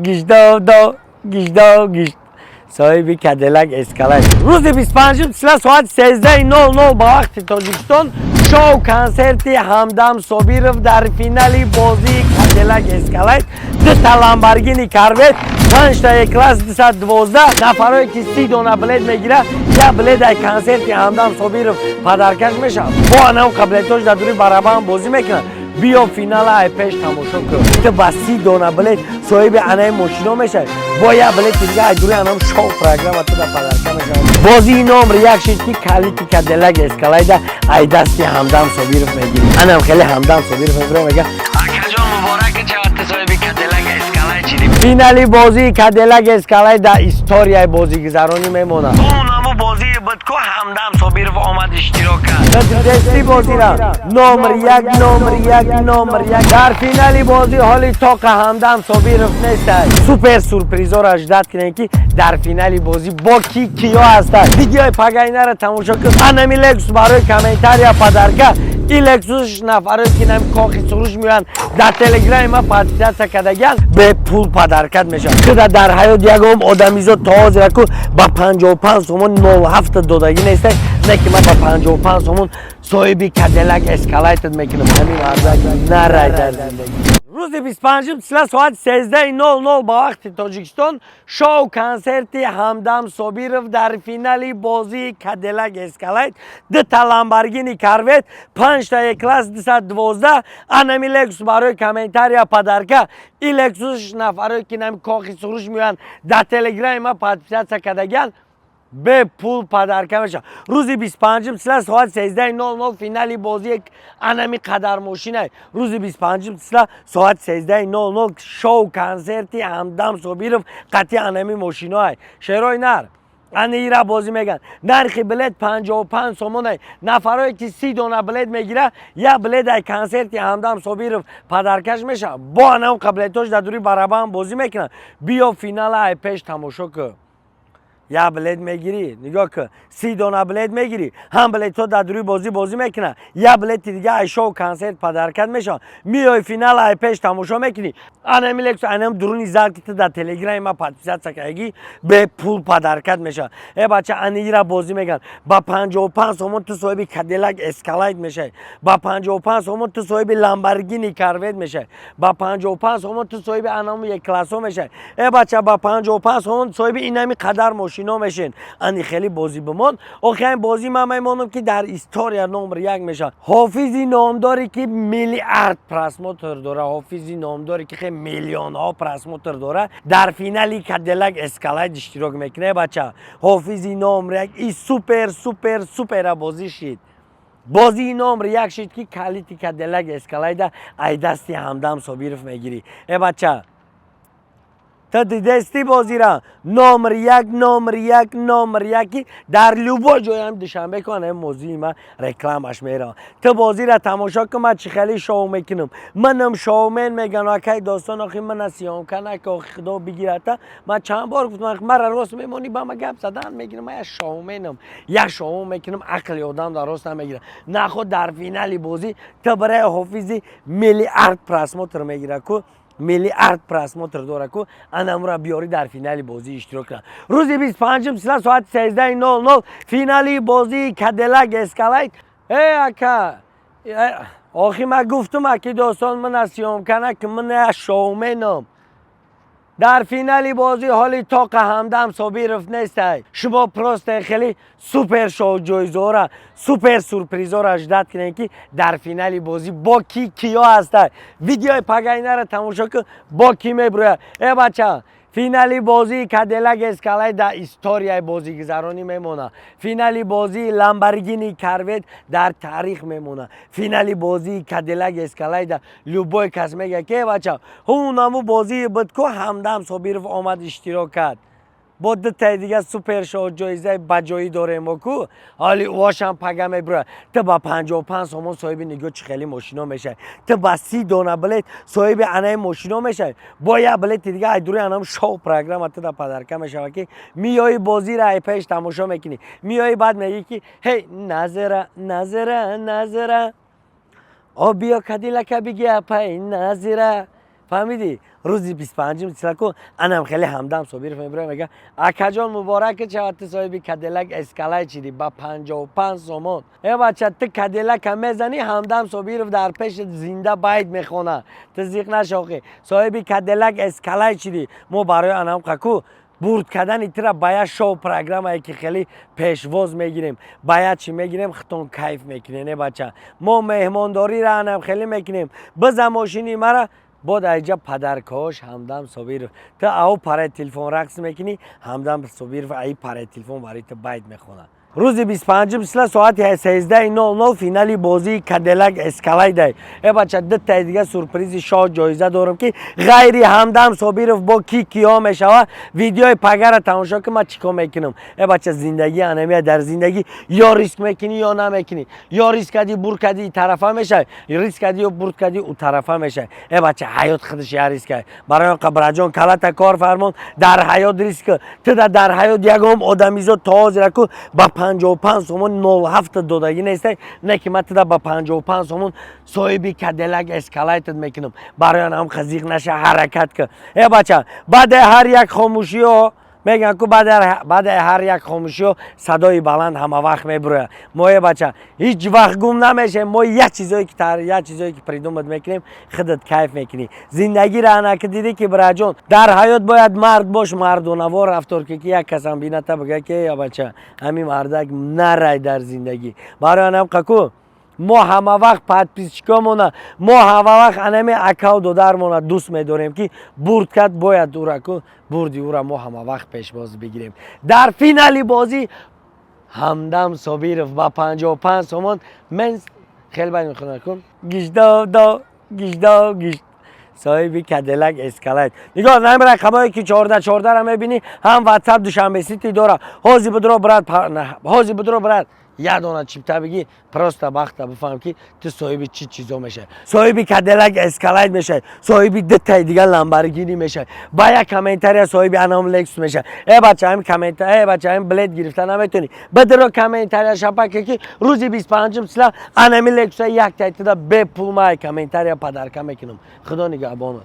گشت صاحبی کدیلک اسکالت روز 25 ساعت 13:00 با وقت تاجیکستان شو کنسرتی همدم صابیرов در فینالی بازی کدیلک اسکالت دو تا لامبورگینی کاروت 5 تا کلاس 212 نفرایی که 30 دونه بلیت میگیره یا بلیت در کنسرتی همدم صابیرов پدرکش میشه با انم قبلیتاش در دوری برابر بازی میکنن بیا فینال ای پیش تماشا کن تو با 30 دونه بلیت صاحب انای ماشینا میشه با یا بلیت دیگه ای دوری انم شو پروگرام تو در پدرکش میشه بازی نمبر 1 شیکی کالیتی کدیلک اسکالت ای دستی همدم صابیرов میگیری انم خیلی همدم صابیرov میگه آقا مبارک چه صاحب کدیلک اسکالت چیدی فینالی بازی کدیلک اسکالت در استوریای بازیگزارانی میمونه اونم بازی بود که همدم صابیرov آمد اشتراک کرد دستی بازی را نمبر 1 در فینالی بازی حالی تاق همدم صابیرov نیست سوپر سورپریزا را اجداد کنین که در فینالی بازی با کیا هست ویدیو پگاینه را تماشا کن انمی لکس برای کامنتار یا پدرکه این لکسوش نفره که نمی کاخی سروش میان در تلگرام ما پادشاه کدگان به پول پدرکت میشه که در حیات یکم آدمیزا تازه رکو با 55 سومون 07 دادگی نیست نه که من با 55 سومون صاحب کدیلک اسکالت میکنم همین ارزش نرای در زندگی روز 25 ساعت 13:00 با وقت تاجیکستان شو کنسرتی همدم صابیرov در فینالی بازی کدیلک اسکالت دو تا لامبورگینی کاروت 5 تا کلاس 212 انمی لکس برای کامنتار یا پدرکه این لکسوش نفره که نمی کاخی سروش میان در تلگرام ما پادشاه کدگان به پول پدرکه میشه روز 25 ساعت 13:00 فینالی بازی انمی قدر ماشینه روز 25 ساعت 13:00 شو کنسرتی همدم صابیرov قطعی انمی ماشینه شیرای نر انهی را بازی میگن نرخ بلیت 55 سومونه نفرایی که 30 دونه بلیت میگیره یا بلیت در کنسرتی همدم صابیرov پدرکش میشه با انم قبلیتاش در دوری برابر بازی میکنن بیا فینال ای پیش تماشا کن یا بلیت میگیری نگاه که 30 دونه بلیت میگیری هم بلیت تو در دوری بازی میکنه یا بلیت دیگه ای شو کنسرت پدرکت میشه میای فینال ای پیش تماشا میکنی انم لکس انم درونی زرتی تو در تلگرام ما پادشاه سکایگی به پول پدرکت میشه ای بچه انهی را بازی میگن با 55 سومون تو صاحب کدیلک اسکالت میشه با 55 سومون تو صاحب لامبورگینی کاروت میشه با 55 سومون تو صاحب انم یک کلاسو میشه ای بچه با 55 سومون صاحب اینمی قدر ماشینا میشین انی خیلی بازی بمون آخرین بازی من میمونم که در استوریا نمبر 1 میشه حافظی نامداری که میلیارد پرسموتر داره حافظی نامداری که خیلی میلیون ها پرسموتر داره در فینالی کدیلک اسکالت اشتراک میکنه بچه حافظی نمبر 1 ای سوپر بازی شید بازی نمبر 1 شید که کالیتی کدیلک اسکالت ای دستی همدم صابیرov میگیری ای بچه تا دستی بازی را نمبر 1 در لوبا جای هم دوشنبه کنه موضوعی من رکلامش میره تا بازی را تماشا کنم من چه خیلی شو میکنم منم شومن میگن اکی داستان آخی من نسیام کنه که خدا بگیره تا من چند بار گفتم مرا راست میمونی با من گپ زدن میگیرم من شومنم یا شو میکنم عقل آدم درست نمیگیره نه خود در فینالی بازی تا برای حافظی میلیارد پرسموتر میگیره کو میلیارد پرسموتر داره که انم را بیاری در فینالی بازی اشتراک کنه روز 25 ساعت 13:00 فینالی بازی کدیلک اسکالت ای اکا آخی من گفتم اکی داستان من نسیام کنه که من شومنم در فینالی بازی حالی تاق همدم صابیرov نیست شما پروست خیلی سوپر شو جایزه را سوپر سورپریزا را اجداد کنین که در فینالی بازی با کیا هست ویدیو پگاینه را تماشا کن با کی میبره ای بچه فینالی بازی کدیلک اسکالت در استوریای بازیگزارانی میمونه فینالی بازی لامبورگینی کاروت در تاریخ میمونه فینالی بازی کدیلک اسکالت در لوبای کس میگه که بچه اونمو بازی بود که همدم صابیرov آمد اشتراک کرد با دو تا دیگه سوپر شو جایزه بجایی داره ما کو حالی واشم پگه میبره تو با 55 سومون صاحب نگاه چه خیلی ماشینا میشه تو با 30 دونه بلیت صاحب انای ماشینا میشه با یه بلیت دیگه ای دوری انم شو پروگرام تو در پدرکه میشه که میای بازی را ای پیش تماشا میکنی میای بعد میگی که هی نظره آ بیا کدیلک بگی اپای نظره فهمیدی روزی 25 سیلاکو انم خیلی همدم صبیر فبرای میگه اکاجان مبارک چه صاحب کادیلاک اسکالای چیدی با 55 سومون ای بچه تو کادیلاک هم میزنی همدم صبیر در پیش زنده باید میخونه تزیق نشوخی صاحب کادیلاک اسکالای چیدی مو برای انم قکو برد کردن ایترا باید شو پروگرام هایی که خیلی پیشواز میگیریم باید چی میگیریم خطون کیف میکنیم نه بچه ما مهمانداری را هم خیلی میکنیم بزن ماشینی مرا بود ایجا پدرکاش همدم صبیر تو او پاره تلفن رقص میکنی همدم صبیر و ای پاره تلفن برای تو باید میخونه روز 25 مثلا ساعت 13:00 فینالی بازی کادیلاک اسکالای دی ای بچه دو تا دیگه سورپرایز شاه جایزه دارم که غیر همدم صابیرف با کیا میشوه ویدیو پگره تماشا که ما چیکار میکنم ای بچه زندگی انمی در زندگی یا ریسک میکنی یا نمیکنی یا ریسک کردی بور کردی طرفه میشه یا ریسک کردی یا بور کردی اون طرفه میشه ای بچه حیات خودش یا ریسک برای قبرجان کلات کار فرمون در حیات ریسک تو در حیات یکم آدمیزو تاز رکو با 55 سومون 07 دادگی نیسته نه که من با 55 سومون صاحبی کادیلاک اسکالایت میکنم برای هم خزیق نشه حرکت که ای بچه بعد هر یک خاموشی ها میگن که بعد هر یک خاموشی ها صدای بلند همه وقت میبره ما ای بچه هیچ وقت گم نمیشه ما یه چیزایی که پریدومت میکنیم خودت کیف میکنی زندگی را انا که دیدی که برای در حیات باید مرد باش مردونوار رفتار که یک کسان بینه تا بگه که یا بچه همین مردک نرای در زندگی برای هم قکو ما همه وقت پادپیچکامونه ما همه وقت انمی اکاو دودرمونه دوست میداریم که برد کرد باید او را که بردی او را ما همه وقت پیش باز بگیریم در فینالی بازی همدم صابیرف با 55 سومون من خیلی باید میخونه کن گیشت صاحبی کادیلاک اسکالایت نگاه نمیره خبایی که 14 را میبینی هم واتساپ دوشنبه سیتی داره حوزی بدرو برات یه دونه چیپتا بگی پروستا باخته بفهم که تو صاحبی چی چیزا میشه صاحبی کادیلاک اسکالایت میشه صاحبی دو تا دیگه لامبورگینی میشه با یک کامنتاری صاحبی انام لکس میشه ای بچه هم کامنت ای بچه هم بلد گرفتن نمیتونی بدرو کامنتاری شپک که روزی 25 مثلا انام لکس یک تا به پول ما کامنتاری پدرکم میکنم خدا نگهبان